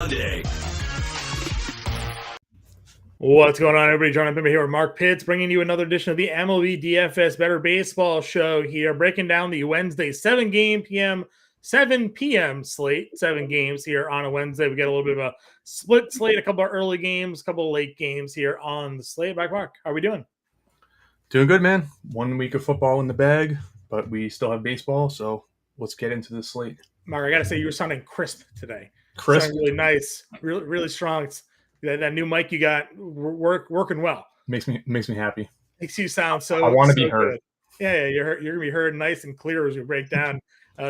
Monday. What's going on, everybody? John Impemba here with Mark Pitts, bringing you another edition of the MLB DFS Better Baseball Show here, breaking down the Wednesday 7 p.m. slate, 7 games here on a Wednesday. We get a little bit of a split slate, a couple of early games, a couple of late games here on the slate. Back, Mark, how are we doing? Doing good, man. 1 week of football in the bag, but we still have baseball, so let's get into the slate. Mark, I got to say, you were sounding crisp today. Crisp? Sounding really nice, really strong. It's that new mic you got working well. Makes me happy. Makes you sound so. I want to so be heard. Good. Yeah, you're gonna be heard nice and clear as we break down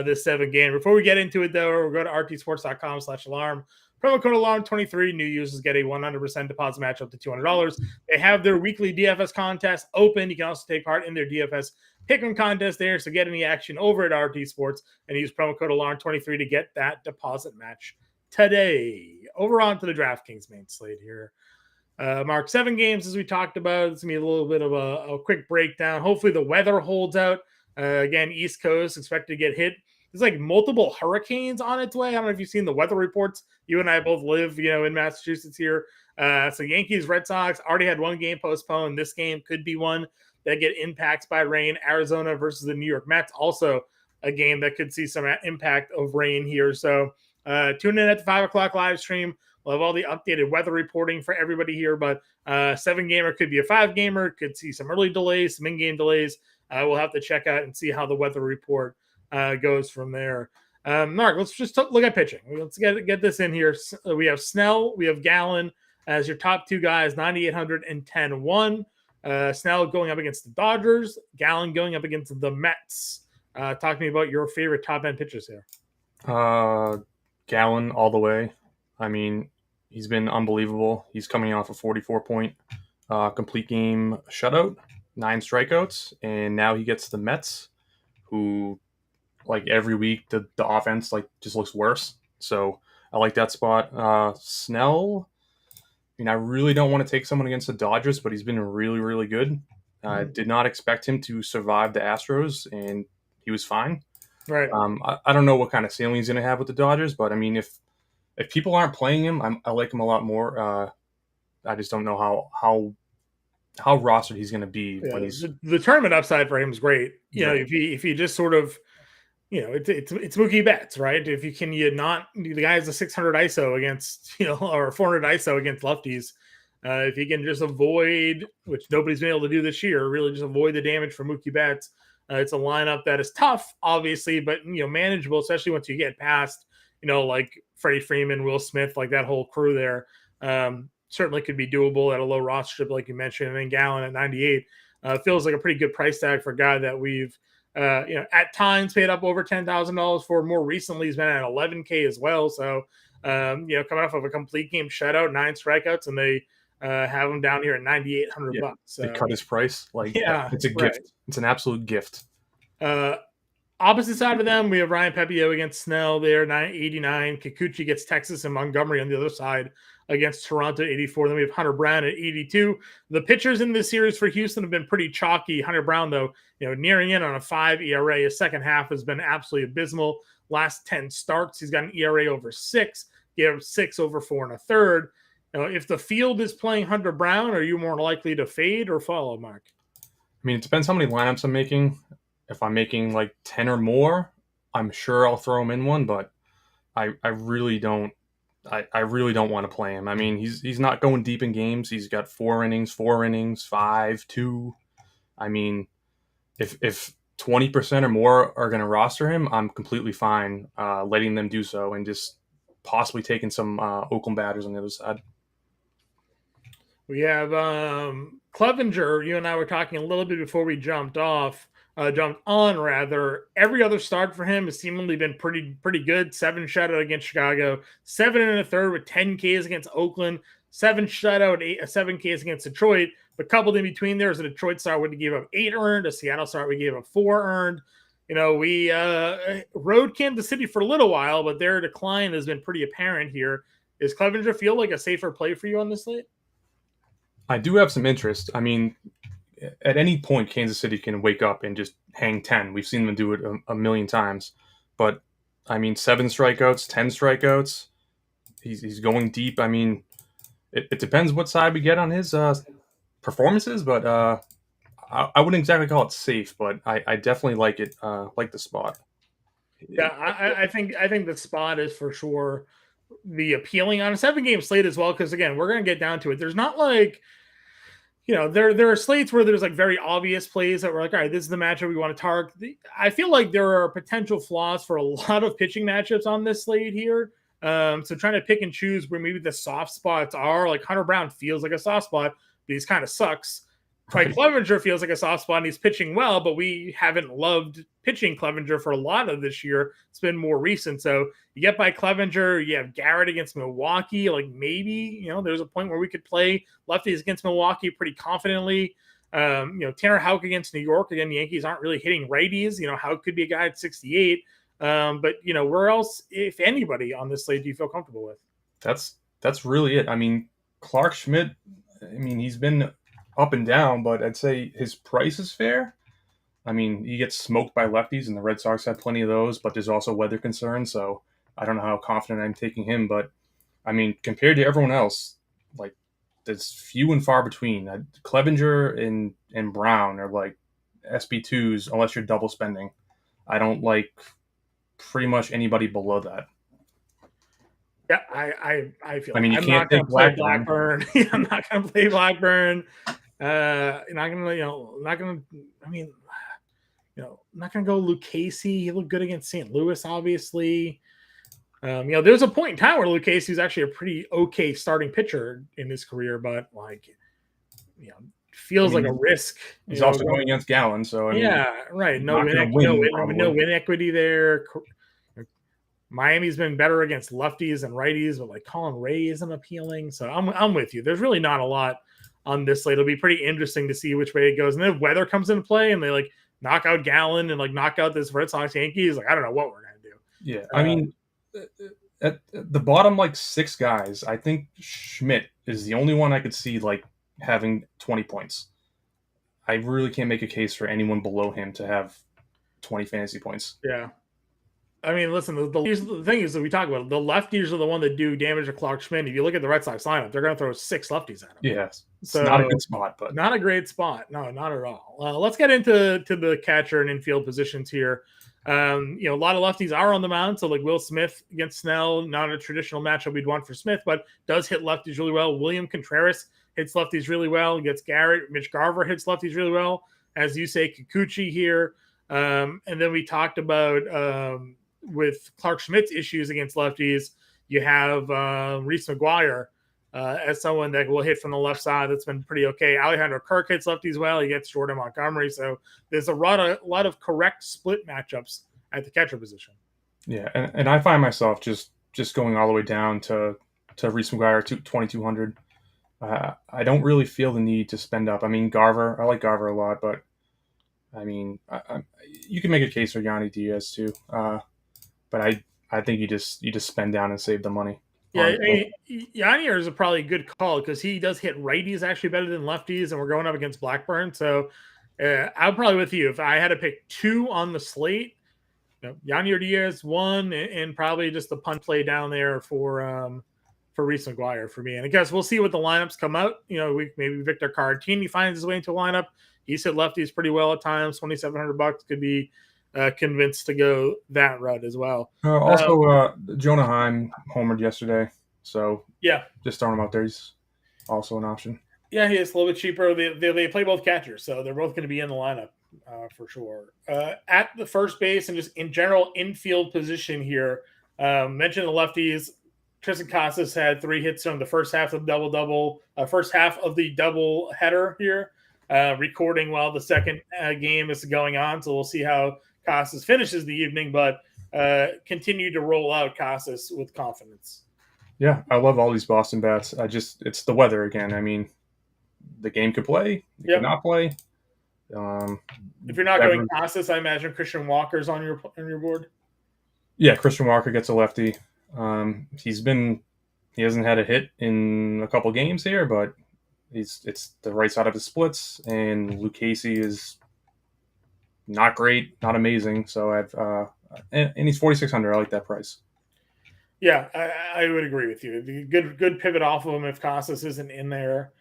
this 7 game. Before we get into it, though, we'll go to rtsports.com/alarm. Promo code alarm23. New users get a 100% deposit match up to $200. They have their weekly DFS contest open. You can also take part in their DFS pick'em contest there. So get any action over at RT Sports and use promo code alarm23 to get that deposit match today. Over on to the DraftKings main slate here. Mark, 7 games as we talked about. It's going to be a little bit of a quick breakdown. Hopefully the weather holds out. Again, East Coast expected to get hit. There's like multiple hurricanes on its way. I don't know if you've seen the weather reports. You and I both live, in Massachusetts here. So Yankees, Red Sox already had 1 game postponed. This game could be one that get impacts by rain. Arizona versus the New York Mets, also a game that could see some impact of rain here. So tune in at the 5 o'clock live stream. We'll have all the updated weather reporting for everybody here, but 7-gamer could be a 5-gamer, could see some early delays, some in-game delays. We'll have to check out and see how the weather report goes from there. Mark, let's just look at pitching. Let's get this in here. We have Snell, we have Gallen as your top 2 guys, 9,800 and 10-1. Snell going up against the Dodgers, Gallen going up against the Mets. Talk to me about your favorite top-end pitchers here. Gallen all the way. I mean, he's been unbelievable. He's coming off a 44-point complete game shutout, 9 strikeouts, and now he gets the Mets, who, like, every week the offense just looks worse. So I like that spot. Snell, I really don't want to take someone against the Dodgers, but he's been really, really good. I did not expect him to survive the Astros, and he was fine. Right. I don't know what kind of ceiling he's going to have with the Dodgers, but I mean, if people aren't playing him, I like him a lot more. I just don't know how rostered he's going to be. Yeah, when he's the tournament upside for him is great. Right. If you just sort of, it's Mookie Betts, right? If you can, the guy has a 600 ISO against, or 400 ISO against lefties. If you can just avoid, which nobody's been able to do this year, really just avoid the damage from Mookie Betts. It's a lineup that is tough, obviously, but manageable, especially once you get past, like Freddie Freeman, Will Smith, like that whole crew there. Certainly could be doable at a low rostership, like you mentioned. And then Gallen at 98 feels like a pretty good price tag for a guy that we've, at times paid up over $10,000 for. More recently, he's been at 11K as well. So, coming off of a complete game shutout, 9 strikeouts, and they have him down here at $9,800. So, they cut his price. It's a gift. It's an absolute gift. Opposite side of them, we have Ryan Pepio against Snell there, 989. Kikuchi gets Texas and Montgomery on the other side against Toronto, 84. Then we have Hunter Brown at 82. The pitchers in this series for Houston have been pretty chalky. Hunter Brown, though, nearing in on a 5 ERA. His second half has been absolutely abysmal. Last 10 starts, he's got an ERA over 6. He have 6 over 4 1/3. If the field is playing Hunter Brown, are you more likely to fade or follow, Mark? I mean, it depends how many lineups I'm making. If I'm making like 10 or more, I'm sure I'll throw him in one, but I really don't want to play him. I mean, he's not going deep in games. He's got 4 innings, 5, 2. I mean, if 20% or more are going to roster him, I'm completely fine letting them do so and just possibly taking some Oakland batters on the other side. We have Clevenger. You and I were talking a little bit before we jumped on. Every other start for him has seemingly been pretty good. 7 shutout against Chicago, 7 1/3 with 10 Ks against Oakland, 7 shutout, 7 Ks against Detroit. But coupled in between there is a Detroit start where he gave up 8 earned, a Seattle start we gave up 4 earned. We rode Kansas City for a little while, but their decline has been pretty apparent here. Does Clevenger feel like a safer play for you on this slate? I do have some interest. I mean, at any point, Kansas City can wake up and just hang 10. We've seen them do it a million times. But, I mean, 7 strikeouts, 10 strikeouts. he's going deep. I mean, it depends what side we get on his performances, but I wouldn't exactly call it safe, but I definitely like it. Like the spot. Yeah, I think the spot is for sure the appealing on a 7 game slate as well. Because again, we're gonna get down to it. There's not like there are slates where there's like very obvious plays that we're like, all right, this is the matchup we want to target. I feel like there are potential flaws for a lot of pitching matchups on this slate here. So trying to pick and choose where maybe the soft spots are, like Hunter Brown feels like a soft spot, but he's kind of sucks. Ty Clevenger feels like a soft spot and he's pitching well, but we haven't loved pitching Clevenger for a lot of this year. It's been more recent. So you get by Clevenger, you have Garrett against Milwaukee. Like maybe, there's a point where we could play lefties against Milwaukee pretty confidently. Tanner Houck against New York. Again, the Yankees aren't really hitting righties. Houck could be a guy at 68. But where else, if anybody on this slate, do you feel comfortable with? That's really it. I mean, Clark Schmidt, he's been up and down, but I'd say his price is fair. I mean, he gets smoked by lefties, and the Red Sox have plenty of those, but there's also weather concerns, so I don't know how confident I'm taking him. But, I mean, compared to everyone else, like, there's few and far between. Clevenger and Brown are, like, SB2s, unless you're double spending. I don't like pretty much anybody below that. Yeah, I feel. I mean, you I'm can't not going take to play Blackburn. I'm not going to play Blackburn. Not going to, not going to. I mean, not going to go Luke Casey. He looked good against St. Louis, obviously. There's a point in time where Luke Casey was actually a pretty okay starting pitcher in his career, but feels like a risk. He's also going against Gallen, so right. No win equity there. Miami's been better against lefties and righties, but like Colin Ray isn't appealing. So I'm with you. There's really not a lot on this slate. It'll be pretty interesting to see which way it goes. And then if weather comes into play and they like knock out Gallen and like knock out this Red Sox Yankees, like I don't know what we're gonna do. Yeah, I mean, at the bottom like 6 guys, I think Schmidt is the only one I could see like having 20 points. I really can't make a case for anyone below him to have 20 fantasy points. Yeah. I mean, listen, the thing is that we talk about, the lefties are the one that do damage to Clark Schmidt. If you look at the Red Sox lineup, they're going to throw 6 lefties at him. Yes. So not a good spot, but not a great spot. No, not at all. Let's get into the catcher and infield positions here. A lot of lefties are on the mound. So like Will Smith against Snell, not a traditional matchup we'd want for Smith, but does hit lefties really well. William Contreras hits lefties really well. Gets Garrett. Mitch Garver hits lefties really well. As you say, Kikuchi here. And then we talked about with Clark Schmidt's issues against lefties, you have Reese McGuire as someone that will hit from the left side. That's been pretty okay. Alejandro Kirk hits lefties well. He gets Jordan Montgomery. So there's a lot of correct split matchups at the catcher position. Yeah, and I find myself just going all the way down to Reese McGuire 2,200. I don't really feel the need to spend up. I mean, Garver, I like Garver a lot, but I mean, you can make a case for Yanni Diaz too. But I think you just spend down and save the money. Yeah, Yanni is probably a good call because he does hit righties actually better than lefties, and we're going up against Blackburn. So I'm probably with you. If I had to pick 2 on the slate, Yanni or Diaz 1, and probably just the punt play down there for Reese McGuire for me. And I guess we'll see what the lineups come out. Maybe Victor Caratini finds his way into a lineup. He's hit lefties pretty well at times. $2,700 could be convinced to go that route as well. Jonah Heim homered yesterday, so yeah, just throwing him out there. He's also an option. Yeah, he is a little bit cheaper. They play both catchers, so they're both going to be in the lineup for sure. At the first base and just in general infield position here, mentioned the lefties. Tristan Casas had 3 hits on the first half of the first half of the double header here, recording while the second game is going on. So we'll see how Casas finishes the evening, but continue to roll out Casas with confidence. Yeah, I love all these Boston bats. It's the weather again. I mean, the game could play, it could not play. If you're not going Casas, I imagine Christian Walker's on your board. Yeah, Christian Walker gets a lefty. He hasn't had a hit in a couple games here, but it's the right side of his splits, and Luke Casey is not great, not amazing. So and he's 4,600. I like that price. Yeah, I would agree with you. The good pivot off of him if Casas isn't in there.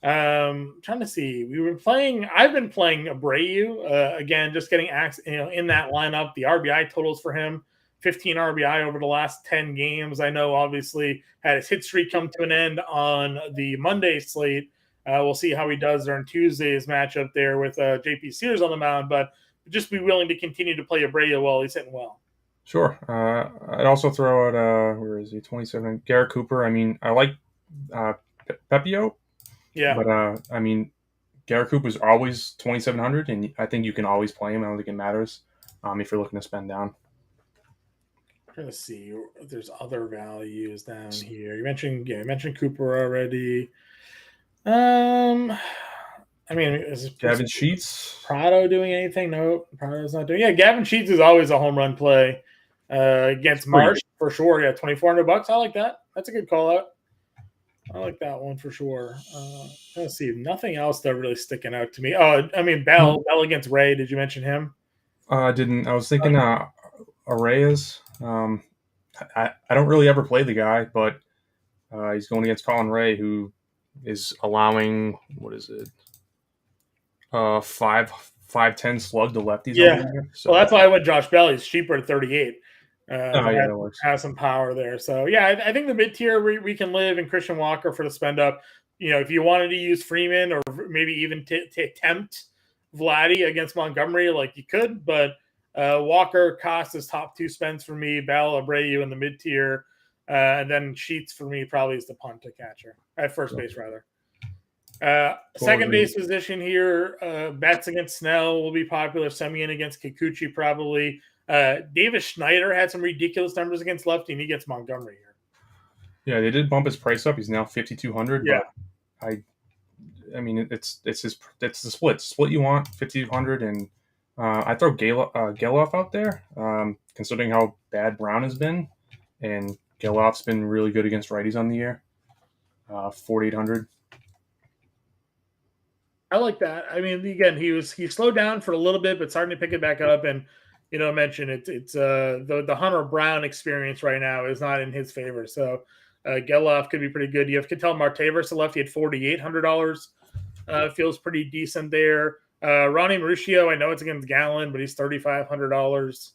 Trying to see. I've been playing Abreu again, just getting in that lineup. The RBI totals for him, 15 RBI over the last 10 games. I know, obviously, had his hit streak come to an end on the Monday slate. We'll see how he does during Tuesday's matchup there with JP Sears on the mound, but just be willing to continue to play Abreu while he's hitting well. Sure. I'd also throw out where is he? 27. Garrett Cooper. I mean, I like Pepio. Yeah. But I mean, Garrett Cooper's always 2,700, and I think you can always play him. I don't think it matters if you're looking to spend down. I'm trying to see if there's other values down here. You mentioned Cooper already. I mean, is Gavin Sheets? Prado doing anything? No, Prado's not doing. Yeah, Gavin Sheets is always a home run play against Marsh for sure. Yeah, $2,400. I like that. That's a good call out. I like that one for sure. Let's see. Nothing else that really sticking out to me. Oh, I mean, Bell against Ray. Did you mention him? I didn't. I was thinking Arraez. I don't really ever play the guy, but he's going against Colin Ray, who is allowing, what is it? 5.10 slug to lefties. Yeah. So. Well, that's why I went Josh Bell. He's cheaper at 38. That works. Has some power there. So, yeah, I think the mid-tier we can live in Christian Walker for the spend up. You know, if you wanted to use Freeman or maybe even tempt Vladdy against Montgomery, like you could, but Walker costs his top two spends for me, Bell, Abreu in the mid-tier, and then Sheets for me probably is the punt to catcher at first base, rather. Second base position here, bets against Snell will be popular. Semien against Kikuchi probably. Davis Schneider had some ridiculous numbers against lefty, and he gets Montgomery here. Yeah, they did bump his price up. He's now 5,200. Yeah, but I mean, it's the split. It's split you want 5,200, and I throw Geloff out there, considering how bad Brown has been, and Geloff's been really good against righties on the year. 4,800. I like that. I mean, again, he slowed down for a little bit, but starting to pick it back up. And I mentioned it's the Hunter Brown experience right now is not in his favor. So Geloff could be pretty good. You have Ketel Marte versus the lefty at $4,800. Feels pretty decent there. Ronnie Mauricio, I know it's against Gallen, but he's $3,500.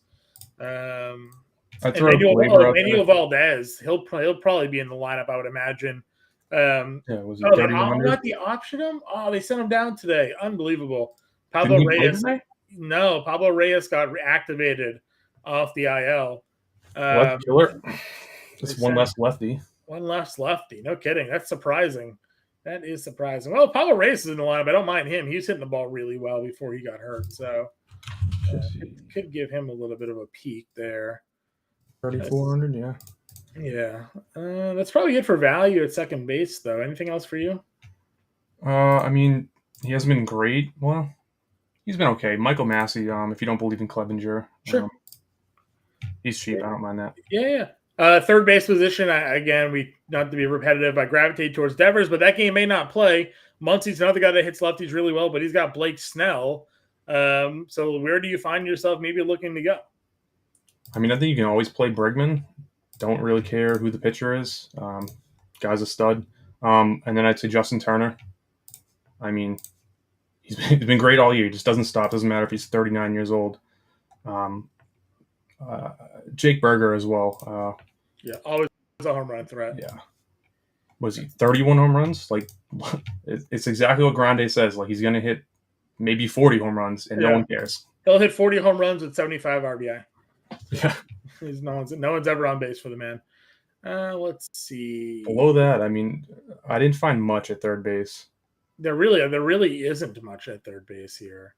Emmanuel Valdez, he'll probably be in the lineup, I would imagine. Was it not the option? They sent him down today. Unbelievable. Pablo Reyes. No, Pablo Reyes got reactivated off the IL. Killer. Just one less lefty. One less lefty. No kidding. That's surprising. That is surprising. Well, Pablo Reyes is in the lineup. I don't mind him. He was hitting the ball really well before he got hurt. So could give him a little bit of a peek there. 3,400, yeah. Yeah. That's probably it for value at second base, though. Anything else for you? I mean, he hasn't been great. Well, he's been okay. Michael Massey, if you don't believe in Clevenger. Sure. He's cheap. I don't mind that. Yeah. Third base position, not to be repetitive, I gravitate towards Devers, but that game may not play. Muncie's another guy that hits lefties really well, but he's got Blake Snell. So where do you find yourself maybe looking to go? I mean, I think you can always play Bregman. Don't really care who the pitcher is. Guy's a stud. And then I'd say Justin Turner. I mean, he's been great all year. He just doesn't stop. Doesn't matter if he's 39 years old. Jake Berger as well. Always a home run threat. Yeah. Was he 31 home runs? Like, it's exactly what Grande says. Like, he's going to hit maybe 40 home runs, and no one cares. He'll hit 40 home runs with 75 RBI. Yeah. No one's ever on base for the man. Let's see. Below that, I mean, I didn't find much at third base. There really isn't much at third base here.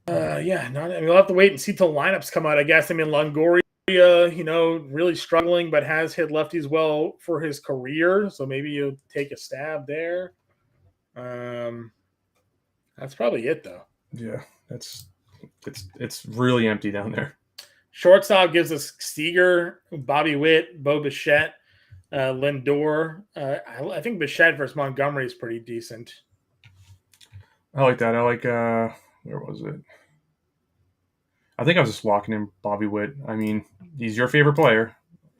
We'll have to wait and see till lineups come out, I guess. I mean, Longoria, really struggling, but has hit lefties well for his career. So maybe you'll take a stab there. That's probably it, though. Yeah, it's really empty down there. Shortstop gives us Steger, Bobby Witt, Bo Bichette, Lindor. I think Bichette versus Montgomery is pretty decent. I like that. I like where was it? I think I was just locking in Bobby Witt. I mean, he's your favorite player.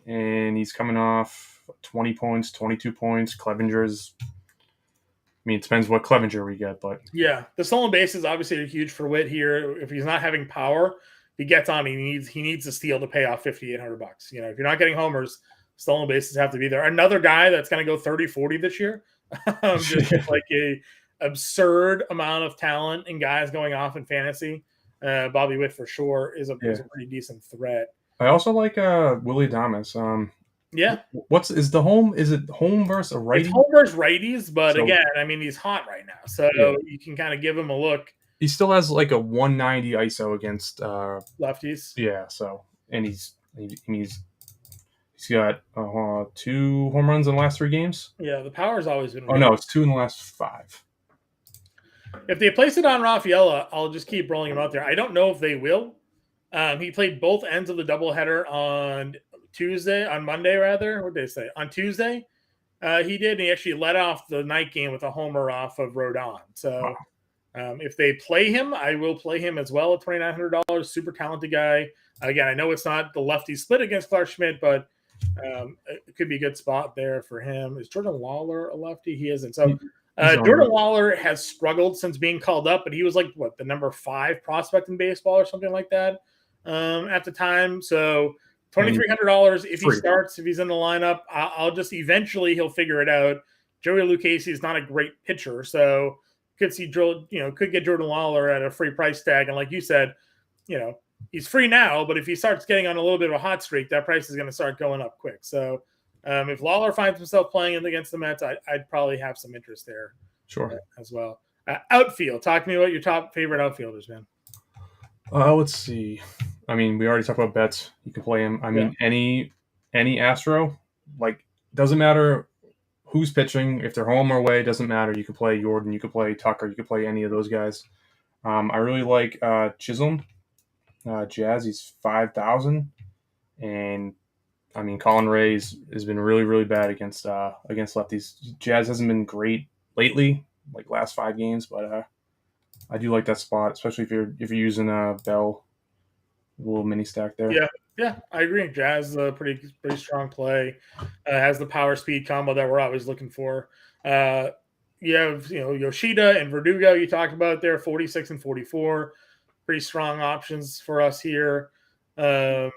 and he's coming off 20 points, 22 points. Clevenger's, I mean, it depends what Clevenger we get, but yeah, the stolen bases obviously are huge for Witt here. If he's not having power, he gets on. He needs to steal to pay off $5,800. You know, if you're not getting homers, stolen bases have to be there. Another guy that's going to go 30-40 this year, just like a absurd amount of talent and guys going off in fantasy. Bobby Witt for sure is a pretty decent threat. I also like Willie Adames. Yeah. Is it home versus a righty? It's home versus righties, but again, I mean, he's hot right now, so you can kind of give him a look. He still has like a 190 ISO against lefties. Yeah, so and he's got 2 home runs in the last 3 games. Yeah, the power's always been. Oh no, it's 2 in the last 5. If they place it on Rafaela, I'll just keep rolling him out there. I don't know if they will. He played both ends of the doubleheader on Monday rather. What did they say? On Tuesday, he did. And he actually led off the night game with a homer off of Rodon. So if they play him, I will play him as well at $2,900. Super talented guy. Again, I know it's not the lefty split against Clark Schmidt, but it could be a good spot there for him. Is Jordan Lawler a lefty? He isn't. So Jordan Lawler has struggled since being called up, but he was like, the number 5 prospect in baseball or something like that at the time. So $2,300 if he starts, if he's in the lineup, I'll just eventually he'll figure it out. Joey Lucchesi is not a great pitcher, so could get Jordan Lawler at a free price tag. And like you said, he's free now, but if he starts getting on a little bit of a hot streak, that price is going to start going up quick. So if Lawler finds himself playing against the Mets, I'd probably have some interest there. Sure. As well. Outfield. Talk to me about your top favorite outfielders, man. Let's see. I mean, we already talked about Betts. You can play him. I mean, any Astro, like, doesn't matter who's pitching. If they're home or away, doesn't matter. You can play Jordan. You can play Tucker. You can play any of those guys. I really like Chisholm. Jazz, he's 5,000. And, I mean, Colin Ray has been really, really bad against lefties. Jazz hasn't been great lately, like last 5 games, but I do like that spot, especially if you're using Bell, a little mini stack there. Yeah, I agree. Jazz is a pretty strong play. Has the power speed combo that we're always looking for. You have Yoshida and Verdugo you talked about there, 46 and 44, pretty strong options for us here. Brantley.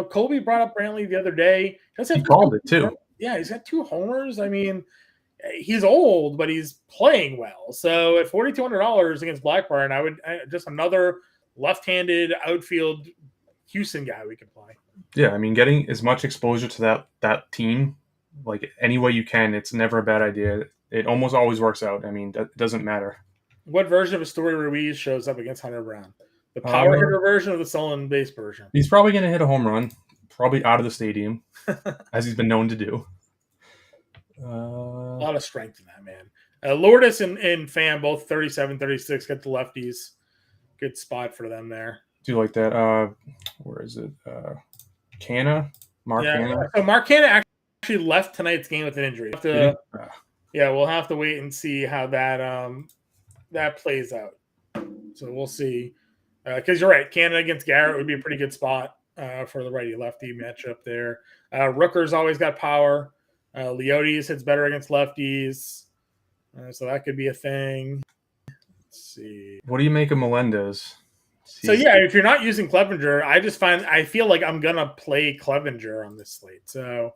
Colby brought up Brantley the other day. He called it too. Yeah, he's got 2 homers. I mean, he's old, but he's playing well. So at $4,200 against Blackburn, I would just another left-handed outfield Houston guy we could play. Yeah, I mean, getting as much exposure to that team, like any way you can, it's never a bad idea. It almost always works out. I mean, that doesn't matter. What version of Story Ruiz shows up against Hunter Brown? The power hitter version or the stolen base version? He's probably going to hit a home run, probably out of the stadium, as he's been known to do. A lot of strength in that, man. Lourdes and Pham, both 37, 36, get the lefties. Good spot for them there. Do you like that? Where is it? Canna? Mark Canna? So Mark Canna actually left tonight's game with an injury. We'll have to wait and see how that plays out. So we'll see. Because you're right, Canada against Garrett would be a pretty good spot for the righty-lefty matchup there. Rooker's always got power. Leotes hits better against lefties. So that could be a thing. Let's see. What do you make of Melendez? So, if you're not using Clevenger, I feel like I'm going to play Clevenger on this slate. So,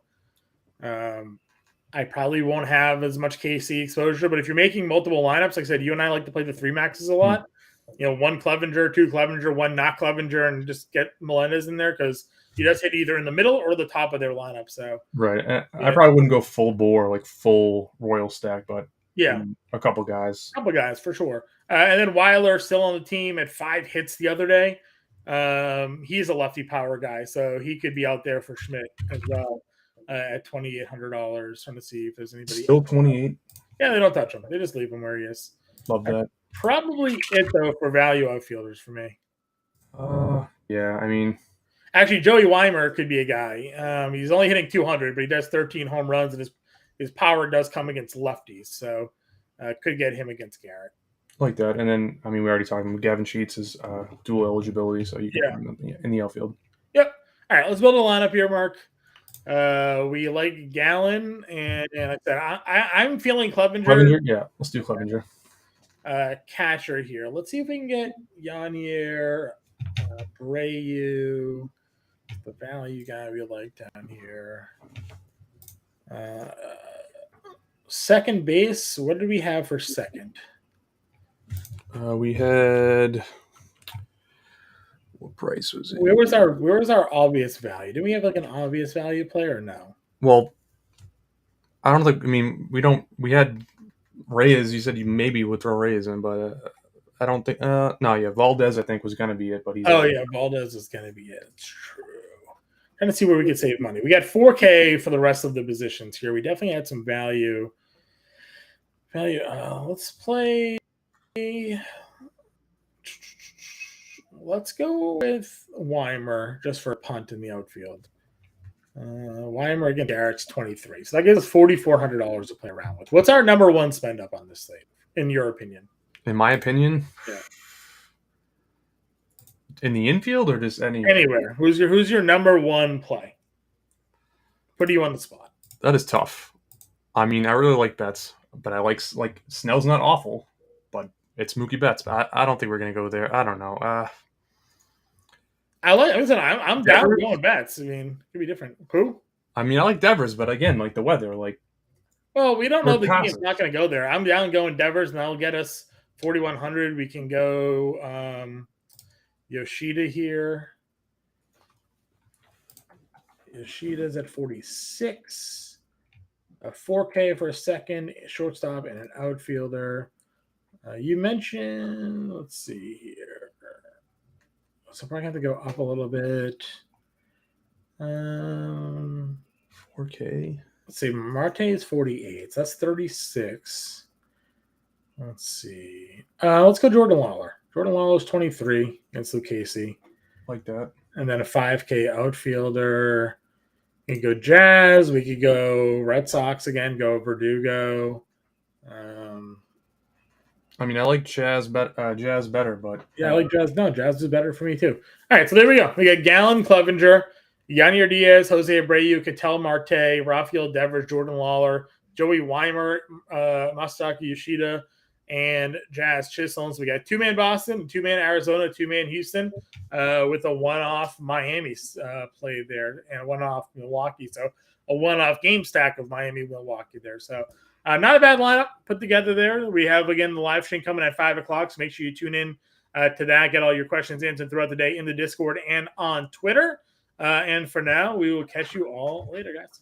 I probably won't have as much KC exposure. But if you're making multiple lineups, like I said, you and I like to play the 3 maxes a lot. 1 Clevenger, 2 Clevenger, 1 not Clevenger, and just get Melendez in there because he does hit either in the middle or the top of their lineup. So right, I probably wouldn't go full bore, like full Royal stack, but a couple guys. For sure. And then Weiler still on the team at 5 hits the other day. He's a lefty power guy, so he could be out there for Schmidt as well at $2,800. Trying to see if there's anybody still 28. Yeah, they don't touch him; they just leave him where he is. Love that. Probably it though for value outfielders for me. Yeah, I mean, actually, Joey Weimer could be a guy. He's only hitting 200, but he does 13 home runs, and his power does come against lefties, so could get him against Garrett. Like that, and then we already talked about Gavin Sheets' dual eligibility, so you can put him in the outfield. Yep. All right, let's build a lineup here, Mark. We like Gallon, and like I said, I'm feeling Clevenger. Clevenger, yeah, let's do Clevenger. Catcher here. Let's see if we can get Yanier, Brayu. The value guy we like down here. Second base. What did we have for second? We had what price was it? Where was our obvious value? Do we have like an obvious value player or no? Well, I don't think. I mean, we had Reyes. You said you maybe would throw Reyes in, but I don't think. No, yeah, Valdez I think was going to be it, but he's. Yeah, Valdez is going to be it. It's true. Trying to see where we could save money. We got 4K for the rest of the positions here. We definitely had some value. Let's play. Let's go with Weimer just for a punt in the outfield. Weimer against Derek's 23. So that gives us $4,400 to play around with. What's our number one spend up on this slate, in your opinion? In my opinion? Yeah. In the infield or just anywhere? Anywhere. Who's your number one play? Put you on the spot. That is tough. I mean, I really like Betts, but I like Snell's not awful, but it's Mookie Betts. But I don't think we're gonna go there. I don't know. I'm down with going Betts. I mean, it could be different. Who? I mean, I like Devers, but again, like the weather, like. Well, we don't know the game's not going to go there. I'm down going Devers, and that'll get us 4,100. We can go Yoshida here. Yoshida's at 46. A 4K for a second, a shortstop, and an outfielder. You mentioned, let's see here. So probably have to go up a little bit. 4K. Let's see. Marte is 48. So that's 36. Let's see. Let's go Jordan Lawler. Jordan Lawler is 23 against Lucchesi. Like that. And then a 5K outfielder. We could go Jazz. We could go Red Sox again. Go Verdugo. I mean, I like Jazz better, but yeah, I like Jazz. No, Jazz is better for me too. All right, so there we go. We got Gallon, Clevenger, Yanier Diaz, Jose Abreu, Ketel Marte, Rafael Devers, Jordan Lawler, Joey Weimer, Masaki Yoshida, and Jazz Chisholm. So we got 2-man Boston, 2-man Arizona, 2-man Houston, with a one-off Miami play there and a one-off Milwaukee. So a one-off game stack of Miami, Milwaukee there. So not a bad lineup put together there. We have, again, the live stream coming at 5 o'clock, so make sure you tune in to that. Get all your questions answered throughout the day in the Discord and on Twitter. And for now, we will catch you all later, guys.